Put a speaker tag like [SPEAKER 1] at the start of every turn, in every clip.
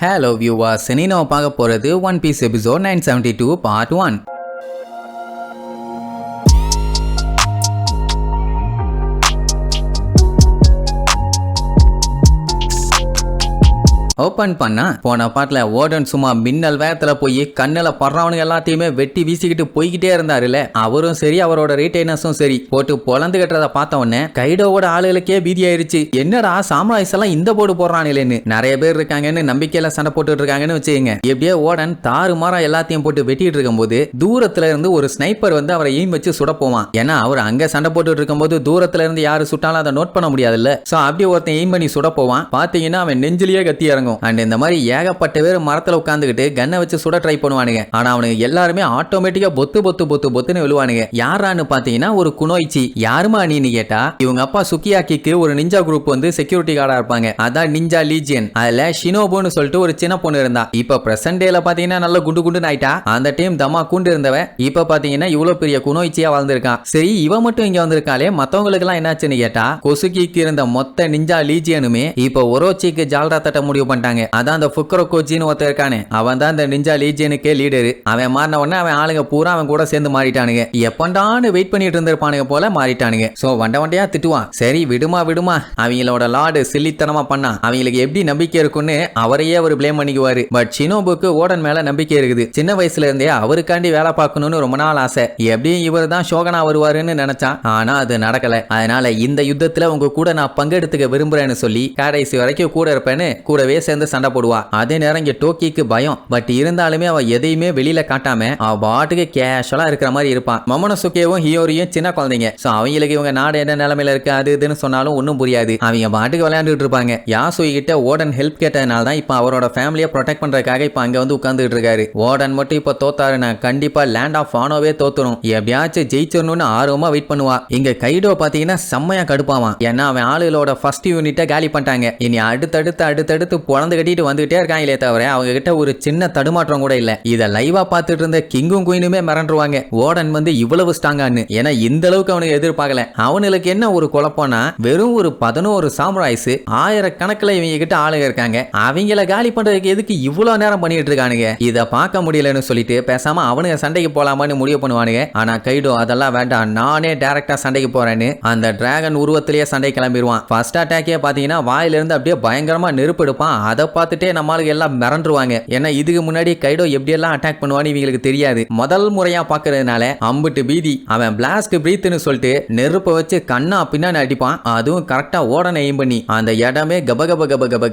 [SPEAKER 1] Hello viewers, இனி நம்ம பார்க்க போறது One Piece episode 972 part 1. Open பண்ணா போன பாட்டுல ஓடன் சும்மா மின்னல் வேகத்துல போய் கண்ணுல படுறவனுங்க எல்லாத்தையுமே வெட்டி வீசிக்கிட்டு போய்கிட்டே இருந்தாருல. அவரும் சரி அவரோட ரீட்டைனர்ஸும் சரி போட்டு பொலந்து கட்டுறத பார்த்த உடனே கைடோவோட ஆளுகளுக்கே பீதி ஆயிருச்சு. என்னடா சாம்ராய்ஸ் எல்லாம் இந்த போர்டு போடுறானுலேன்னு நிறைய பேர் இருக்காங்கன்னு நம்பிக்கையில சண்டை போட்டுட்டு இருக்காங்கன்னு வச்சுக்கோங்க. எப்படியே ஓடன் தாறுமாறா எல்லாத்தையும் போட்டு வெட்டிட்டு இருக்கும் போது தூரத்துல இருந்து ஒரு ஸ்னைப்பர் வந்து அவரை எய்ம் வச்சு சுட போவான். ஏன்னா அவர் அங்க சண்டை போட்டுட்டு இருக்கும் போது தூரத்துல இருந்து யாரு சுட்டாலும் அதை நோட் பண்ண முடியாதுல்ல. சோ அப்படியே ஒருத்தன் எய்ம் பண்ணி சுட போவான். பாத்தீங்கன்னா அவன் நெஞ்சிலேயே கத்தி இறங்கும். அண்ட் இந்த மாதிரி ஏகப்பட்ட பேர் மரத்துல உட்காந்துக்கிட்டு கண்ணை வச்சு சுட ட்ரை பண்ணுவானுங்க. ஆனா அவனுக்கு எல்லாருமே ஆட்டோமேட்டிக்கா பொத்து பொத்து பொத்து பொத்துன்னு விழுவானுங்க. யாரான்னு பாத்தீங்கன்னா ஒரு குனோய்ச்சி. யாருமா நீன்னு கேட்டா இவங்க அப்பா சுக்கியாக்கிக்கு ஒரு நிஞ்சா குரூப் வந்து செக்யூரிட்டி கார்டா இருப்பாங்க. அதான் நிஞ்சா லீஜியன். அதுல ஷினோபுன்னு சொல்லிட்டு ஒரு சின்ன பொண்ணு இருந்தா. இப்ப பிரசன்ட் டேல பாத்தீங்கன்னா நல்ல குண்டு குண்டு ஆயிட்டா. அந்த டைம் தமா கூண்டு இருந்தவ இப்ப பாத்தீங்கன்னா இவ்வளவு பெரிய குனோய்ச்சியா வாழ்ந்திருக்கான். சரி இவ மட்டும் இங்க வந்திருக்காளே மத்தவங்களுக்கு எல்லாம் என்னாச்சுன்னு கேட்டா கொசுக்கிக்கு இருந்த மொத்த நிஞ்சா லீஜியனுமே இப்ப ஒரோச்சிக்கு ஜால்ரா தட்ட முடிவு பண்ணிட்டாங்க. அதான் அந்த ஃபுக்ரோகோஜின்னு ஒருத்தர் இருக்கானே அவன் தான் இந்த நிஞ்சா லீஜியனுக்கே லீடரு. அவன் மாறின உடனே அவன் ஆளுங்க பூரா அவன் கூட சேர்ந்து மாறிட்டானுங்க. எப்பண்டான்னு வெயிட் பண்ணிட்டு இருந்திருப்பானுங்க போல மாறிட்டானுங்க. சோ வண்டையா திட்டுவான். சரி விடுமா அவங்களோட லார்டு சில்லித்தனமா பண்ணா அவங்களுக்கு எப்படி நம்பிக்கை இருக்குன்னு அவரையே அவர் பிளேம் பண்ணிக்குவாரு. பட் ஷினோபுக்கு ஓடன் மேல நம்பிக்கை இருக்குது. சின்ன வயசுல இருந்தே அவருக்காண்டி வேலை பார்க்கணும்னு ரொம்ப நாள் ஆசை. எப்படியும் இவர் தான் ஷோகனா வருவாருன்னு நினைச்சான். ஆனா அது நடக்கல. அதனால இந்த யுத்தத்துல உங்க கூட நான் பங்கெடுத்துக்க விரும்புறேன்னு சொல்லி கடைசி வரைக்கும் கூட இருப்பேன்னு கூடவே சேர்ந்து சண்டை போடுவா. அதே நேரம் இங்க டோக்கிக்கு பயம். பட் இருந்தாலுமே அவ எதையுமே வெளியில காட்டாம அவ பாட்டுக்கு கேஷுவலா இருக்கிற மாதிரி இருப்பான். மொமனோசுகேவும் ஹியோரியும் சின்ன குழந்தைங்க. சோ அவங்களுக்கு இவங்க நாடு என்ன நிலைமையில இருக்கு அது இதுன்னு சொன்னாலும் ஒன்னும் புரியாது. அவங்க பாட்டுக்கு விளையாண்டுட்டு இருப்பாங்க. யாசுயி கிட்ட ஓடன் ஹெல்ப் கேட்டதுனால தான் இப்ப அவரோட ஃபேமிலியை ப்ரொடெக்ட் பண்றதுக்காக இப்ப அங்க வந்து உட்கார்ந்துட்டு இருக்காரு. ஓடன் மட்டும் இப்ப தோத்தாருன்னா கண்டிப்பா லேண்ட் ஆஃப் ஆனோவே தோத்துரும். எப்படியாச்சும் ஜெயிச்சிடணும்னு ஆர்வமா வெயிட் பண்ணுவா. இங்க கைடோ பாத்தீங்கன்னா செம்மையா கடுப்பாவான். ஏன்னா அவன் ஆளுகளோட ஃபர்ஸ்ட் யூனிட்டை காலி பண்ணிட்டாங்க. இனி அடுத்தடுத்து பொழந்து கட்டிட்டு வந்துட்டே இருக்காங்களே தவிர அவங்க கிட்ட ஒரு சின்ன தடுமாற்றம் கூட இல்ல. இத லைவா பார்த்துட்டு இருந்த கிங்கும் குயினுமே மிரண்டுருவாங்க. ஓடன் வந்து இவ்வளவு ஸ்ட்ராங்கான்னு. ஏன்னா இந்த அளவுக்கு அவனுக்கு எதிர்பார்க்கல. அவனுக்கு என்ன ஒரு குழப்பம்னா வெறும் ஒரு 11 சாம்ராய்ஸ் ஆயிரக்கணக்கில் இவங்க கிட்ட ஆளுங்க இருக்காங்க. அவங்கள காலி பண்றதுக்கு எதுக்கு இவ்வளவு நேரம் பண்ணிட்டு இருக்கானுங்க. இத பார்க்க முடியலன்னு சொல்லிட்டு பேசாம அவனுங்க சண்டைக்கு போலாமான்னு முடிவு பண்ணுவானுங்க. ஆனா கைடோ அதெல்லாம் வேண்டாம் நானே டைரக்டா சண்டைக்கு போறேன்னு அந்த டிராகன் உருவத்திலேயே சண்டை கிளம்பிடுவான். ஃபர்ஸ்ட் அட்டாக்கே பாத்தீங்கன்னா வாயிலிருந்து அப்படியே பயங்கரமா நெருப்பு எடுப்பான். அதை பார்த்துட்டே நம்மளுக்கு எல்லாம் மிரண்டுருவாங்க. ஏன்னா இதுக்கு முன்னாடி கைடோ எப்படி எல்லாம் அட்டாக் பண்ணுவான்னு இவங்களுக்கு தெரியாது. முதல் முறையா பாக்குறதுனால அம்புட்டு பீதி. அவன் பிளாஸ்ட் பிரீத்னு சொல்லிட்டு நெருப்பை வச்சு கண்ணா பின்னாடி அடிப்பான். அதுவும் கரெக்டா ஓடனை எய்ம் பண்ணி அந்த இடமே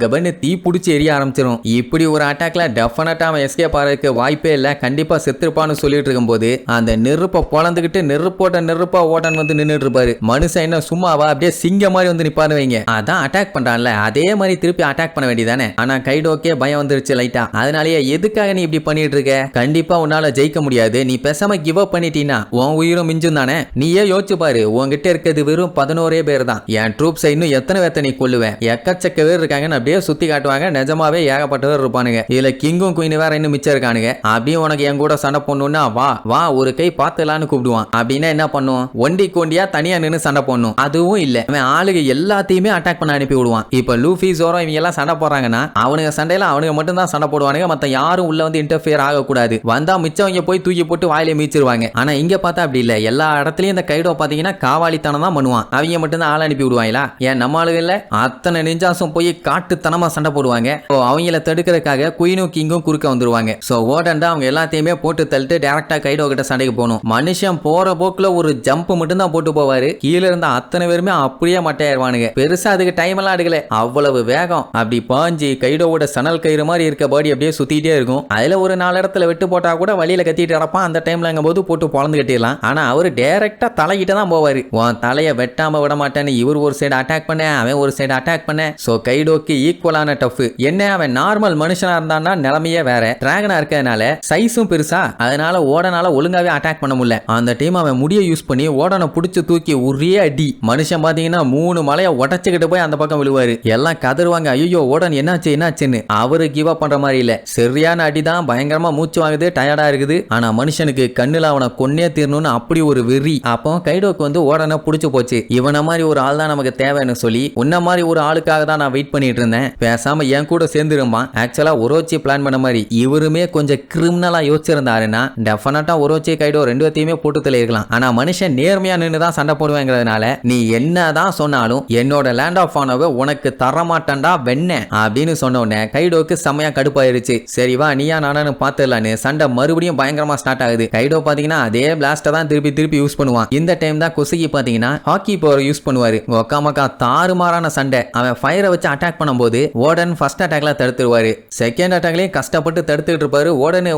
[SPEAKER 1] கபன்னு தீ பிடிச்சி எரிய ஆரம்பிச்சிடும். இப்படி ஒரு அட்டாக்ல டெஃபினட்டா அவன் எஸ்கேப் ஆகிறதுக்கு வாய்ப்பே இல்ல. கண்டிப்பா செத்துருப்பான்னு சொல்லிட்டு இருக்கும் போது அந்த நெருப்பை பொழந்துகிட்டு நெருப்பா ஓடன் வந்து நின்றுட்டு இருப்பாரு. மனுஷன் என்ன சும்மாவா அப்படியே சிங்க மாதிரி வந்து நிப்பாரு வைங்க. அதான் அட்டாக் பண்றான்ல அதே மாதிரி திருப்பி அட்டாக் பண்ண வேண்டியதானே. ஆனா கைடோக்கே பயம் வந்துருச்சு லைட்டா. அதனாலேயே எதுக்காக நீ இப்படி பண்ணிட்டு இருக்க. கண்டிப்பா உன்னால ஜெயிக்க முடியாது. நீ பேசாம கிவ் அப் பண்ணிட்டீனா உன் உயிரும் மிஞ்சும் தானே. நீயே யோசிச்சு பாரு. உன்கிட்ட இருக்கிறது வெறும் 11 பேர் தான். என் ட்ரூப்ஸ் இன்னும் எத்தனை பேர்த்த நீ கொல்லுவேன். எக்கச்சக்க பேர் இருக்காங்கன்னு அப்படியே சுத்தி காட்டுவாங்க. நிஜமாவே ஏகப்பட்டவர் இருப்பானுங்க. இதுல கிங்கும் குயின் வேற இன்னும் மிச்சம் இருக்கானுங்க. அப்படியே உனக்கு என் கூட சண்டை போடணும்னா வா ஒரு கை பாத்துலான்னு கூப்பிடுவான். அப்படின்னா என்ன பண்ணும். ஒண்டி கோண்டியா தனியா நின்று சண்டை போடணும். அதுவும் இல்ல அவன் ஆளுங்க எல்லாத்தையுமே அட்டாக் பண்ண அனுப்பி விடுவான். இப்ப லூஃபி ஜோரோ இவங்க எல்லாம் சண்டை போடுறாங்கன்னா அவனுங்க சண்டையில அவனுங்க மட்டும் தான் சண்டை போடுவானுங்க. மத்த யாரும் உள்ள வந்து இன்டர்ஃபியர் ஆகக்கூடாது. வந்தா மிச்சவங்க போய் தூக்கி போட்டு வாயில மீச்சிருவாங்க. ஆனா இங்க பார்த்தா அப்படி இல்ல. எல்லா இடத்துலயும் இந்த கைடோ பாத்தீங்கன்னா காவாலித்தனம் தான் பண்ணுவான். அவங்க மட்டும் தான் ஆள் அனுப்பி விடுவாங்களா. ஏன் நம்ம ஆளுகள்ல அத்தனை நிஞ்சாசும் போய் காட்டுத்தனமா சண்டை போடுவாங்க. அவங்கள தடுக்கிறதுக்காக குயினும் கிங்கும் குறுக்க வந்துருவாங்க. சோ ஓடண்டா அவங்க எல்லாத்தையுமே போட்டு தள்ளிட்டு டைரக்டா கைடோ கிட்ட சண்டைக்கு போகணும். மனுஷன் போற போக்குல ஒரு ஜம்ப் மட்டும் தான் போட்டு போவாரு. கீழே இருந்த அத்தனை பேருமே அப்படியே மட்டையாயிருவானுங்க. பெருசா அதுக்கு டைம் எல்லாம் எடுக்கல. அவ்வளவு வேகம் அப்படி பாஞ்சி கைடோவோட சணல் கயிறு மாதிரி இருக்க பாடி அப்படியே சுத்திட்டே இருக்கும். அதுல ஒரு 4 இடத்துல வெட்டு போட்டா கூட வழியில கத்திட்டு கிடப்பான். அந்த டைம்ல அங்க போது போட்டு பொழந்து கட்டிடலாம். ஆனா அவரு டைரக்டா தலைகிட்ட தான் போவாரு. உன் தலைய வெட்டாம விட மாட்டேன்னு இவர் ஒரு சைடு அட்டாக் பண்ண அவன் ஒரு சைடு அட்டாக் பண்ண. சோ கைடோக்கு ஈக்குவலான டஃப். என்ன அவன் நார்மல் மனுஷனா இருந்தான்னா நிலைமையே வேற. டிராகனா இருக்கிறதுனால சைஸும் பெருசா. அதனால ஓடனால ஒழுங்காவே அட்டாக் பண்ண முடியல. அந்த டைம் அவன் முடிய யூஸ் பண்ணி ஓடனை புடிச்சு தூக்கி ஒரே அடி. மனுஷன் பாத்தீங்கன்னா 3 மலையை உடச்சுக்கிட்டு போய் அந்த பக்கம் விழுவாரு. எல்லாம் கதறுவாங்க. ஐயோ ஓடன் என்னாச்சுன்னு அவரு கிவ் அப் பண்ற மாதிரி இல்ல. சரியான அடிதான், பயங்கரமா மூச்சு வாங்குது, டயர்டா இருக்குது. ஆனா மனுஷனுக்கு கண்ணுல அவனை கொன்னே தீரணும்னு அப்படி ஒரு வெறி. அப்போ கைடோக்கு உடனே புடிச்சு போச்சு. இவன மாதிரி ஒரு ஆள் தான் நமக்கு தேவைன்னு சொல்லி, உன்ன மாதிரி ஒரு ஆளுக்காக தான் நான் வெயிட் பண்ணிட்டு இருந்தேன், பேசாம என் கூட சேர்ந்துருமா. ஆக்சுவலா ஒரோச்சி பிளான் பண்ண மாதிரி இவருமே கொஞ்சம் கிரிமினலா யோசிச்சிருந்தாருன்னா டெஃபினட்டா ஒரோச்சி கைடோ ரெண்டு பேத்தையுமே போட்டு தள்ளிருக்கலாம். ஆனா மனுஷன் நேர்மையா நின்று தான் சண்டை போடுவேங்கிறதுனால நீ என்னதான் சொன்னாலும் என்னோட லேண்ட் ஆஃப் ஆனவை உனக்கு தரமாட்டேன்டா வெண்ண அப்படின்னு சொன்ன உடனே கைடோக்கு செம்மையா கடுப்பாயிருச்சு. சரி வா நீயா நானு பாத்துடலான்னு சண்டை மறுபடியும் பயங்கரமா ஸ்டார்ட் ஆகுது. கைடோ பாத்தீங்கன்னா அதே பிளாஸ்ட தான் திருப்பி யூஸ் பண்ணுவான். இந்த டைம் தான் குசுகி பாத்தீங்கன்னா ஹாக்கி பவர் யூஸ் பண்ணுவாரு. ஒக்காமக்கா தாறுமாறான சண்டை. அவன் ஃபயரை வச்சு அட்டாக் பண்ணும்போது ஓடன் ஃபர்ஸ்ட் அட்டாக்ல தடுத்துருவாரு. செகண்ட் அட்டாக்லயும் கஷ்டப்பட்டு தடுத்துட்டு இருப்பாரு. ஓடனு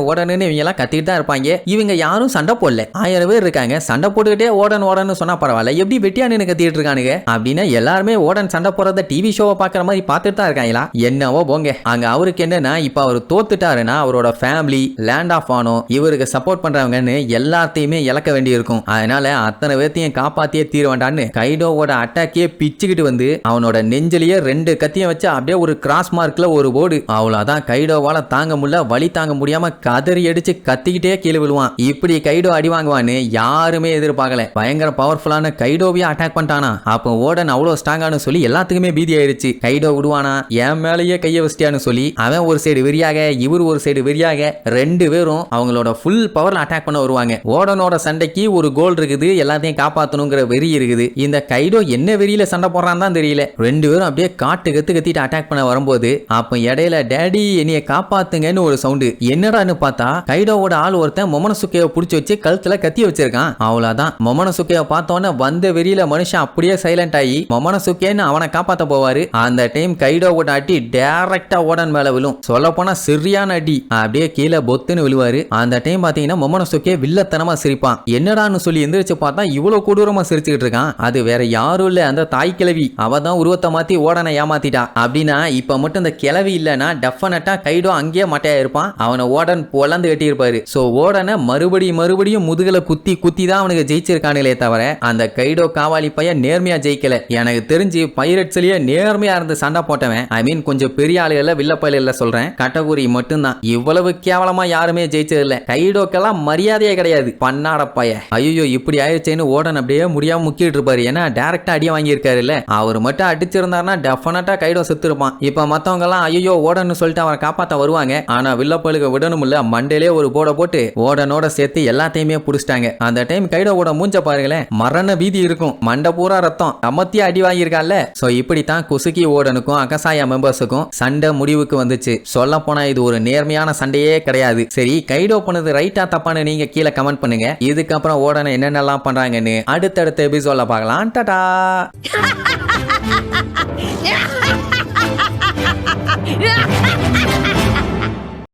[SPEAKER 1] இவங்க எல்லாம் கத்திட்டு தான் இருப்பாங்க. இவங்க யாரும் சண்டை போடல, 1000 பேர் இருக்காங்க, சண்டை போட்டுக்கிட்டே ஓடன் சொன்னா பரவாயில்ல, எப்படி வெட்டியா நின்று கத்திட்டு இருக்கானுங்க அப்படின்னு எல்லாருமே ஓடன் சண்டை போறத டிவி ஷோவை பாக்குற மாதிரி பார்த்துட்டு தான் இருக்காங்களா. என்னவோ போங்க. அங்க அவருக்கு என்னன்னா இப்ப அவர் தோத்துட்டாருன்னா அவரோட ஃபேமிலி, லேண்ட் ஆஃப் ஆனோ, இவருக்கு சப்போர்ட் பண்றவங்கன்னு எல்லாத்தையுமே இழக்க வேண்டி இருக்கும். அதனால அத்தனை பேர்த்தையும் காப்பாத்தியே தீர வேண்டான்னு கைடோவோட அட்டாக்கே பிச்சுக்கிட்டு வந்து அவனோட நெஞ்சிலேயே 2 கத்தியை வச்சு அப்படியே ஒரு கிராஸ் மார்க்ல ஒரு போர்டு. அவ்வளவுதான். கைடோவால தாங்க முடியல, வலி தாங்க முடியாம கதறி அடிச்சு கத்திக்கிட்டே கீழே விழுவான். இப்படி கைடோ அடி வாங்குவான்னு யாருமே எதிர்பார்க்கல. பயங்கர பவர்ஃபுல்லான கைடோவையே அட்டாக் பண்ணிட்டானா. அப்போ ஓடன் அவ்வளவு ஸ்ட்ராங்கானு சொல்லி எல்லாத்துக்குமே பீதி ஆயிருச்சு. கைடோ விடுவானா, என் மேலேயே கைய வச்சிட்டியான்னு சொல்லி அவன் ஒரு சைடு வெறியாக, இவர் ஒரு சைடு வெறியாக, 2 பேரும் அவங்களோட ஃபுல் பவர்ல அட்டாக் பண்ண வருவாங்க. ஓடனோட சண்டைக்கு ஒரு கோல் இருக்குது, எல்லாத்தையும் காப்பாத்தணுங்கிற வெறி இருக்குது. இந்த கைடோ என்ன வெறியில சண்டை போடுறான்னு தான் தெரியல. 2 பேரும் அப்படியே காட்டு கத்திட்டு அட்டாக் பண்ண வரும்போது அப்ப இடையில டேடி என்னைய காப்பாத்துங்கன்னு ஒரு சவுண்டு. என்னடான்னு பார்த்தா கைடோவோட ஆள் ஒருத்தன் மொமனசுக்கையை புடிச்சு வச்சு கழுத்துல கத்தி வச்சிருக்கான். அவ்வளவுதான். மொமனசுக்கையை பார்த்தோன்னே வந்த வெறியில மனுஷன் அப்படியே சைலண்ட் ஆகி மொமனசுக்கேன்னு அவனை காப்பாத்த போவாரு. அந்த டைம் கைடோவோட அடி டைரக்டா ஓடன் மேல விழும். சொல்ல போனா சரியான அடி. அப்படியே கீழே பொத்துன்னு விழுவாரு. அந்த டைம் பாத்தீங்கன்னா மொமனசுக்கே வில்லத்தனமா சிரிப்பான். என்னடான்னு சொல்லி எந்திரிச்சு பார்த்தா இவ்வளவு கொடூரமா சிரிச்சுக்கிட்டு இருக்கான். அது வேற யாரும் இல்ல, அந்த தாய் கிழவி. அவ தான் உருவத்தை மாத்தி ஓடனை ஏமாத்திட்டா. அப்படின்னா இப்ப மட்டும் இந்த கிழவி இல்லனா டெஃபினட்டா கைடோ அங்கேயே மட்டையா இருப்பான். அவனை ஓடன் பொலந்து கட்டி இருப்பாரு. சோ ஓடனை மறுபடியும் முதுகல குத்தி தான் அவனுக்கு ஜெயிச்சிருக்கானுங்களே தவிர அந்த கைடோ காவாலி பையன் நேர்மையா ஜெயிக்கல. எனக்கு தெரிஞ்சு பைரட்ஸ்லயே நேர்மையா இருந்து சண்டை போட்டவன், ஐ மீன் கொஞ்சம் பெரிய ஆளுகள வில்லப்பயில சொல்றேன், கட்டகுரி மட்டும்தான். இவ்வளவு கேவலமா யாருமே ஜெயிச்சது இல்ல. கைடோக்கெல்லாம் மரியாதையே கிடையாது, பண்ணாட பைய. ஐயோ இப்படி ஆயிடுச்சேன்னு ஓடன் அப்படியே முடியாம முக்கிட்டு இருப்பாரு. ஏன்னா டைரக்டா அடிய வாங்கியிருக்காரு இல்ல. அவர் மட்டும் அடிச்சிருந்தாருன்னா டெஃபினட்டா கைடோ செத்து இருப்பான். இப்ப மத்தவங்க எல்லாம் ஐயோ ஓடன்னு சொல்லிட்டு அவரை காப்பாத்த வருவாங்க. ஆனா வில்லப்பழுக விடணும் இல்ல, மண்டையிலே ஒரு போர்டை போட்டு ஓடனோட சேர்த்து எல்லாத்தையுமே புடிச்சிட்டாங்க. அந்த டைம் கைடோவோட மூஞ்ச பாருங்களேன், மரண வீதி இருக்கும், மண்டை பூரா ரத்தம், அமத்தியா அடி வாங்கியிருக்கான்ல. சோ இப்படித்தான் குசுகி ஓடனுக்கும் அகசாயா மெம்பர்ஸுக்கும் சண்டை முடிவுக்கு வந்துச்சு. சொல்ல போனா இது ஒரு நேர்மையான சண்டையே கிடையாது. சரி கைடோ பண்ணது ரைட்டா தப்பான்னு நீங்க கீழே கமெண்ட் பண்ணுங்க. இதுக்கப்புறம் ஓடனை என்னென்னலாம் பண்றாங்கன்னு அடுத்தடுத்த எபிசோட்ல பார்க்கலாம். டாடா.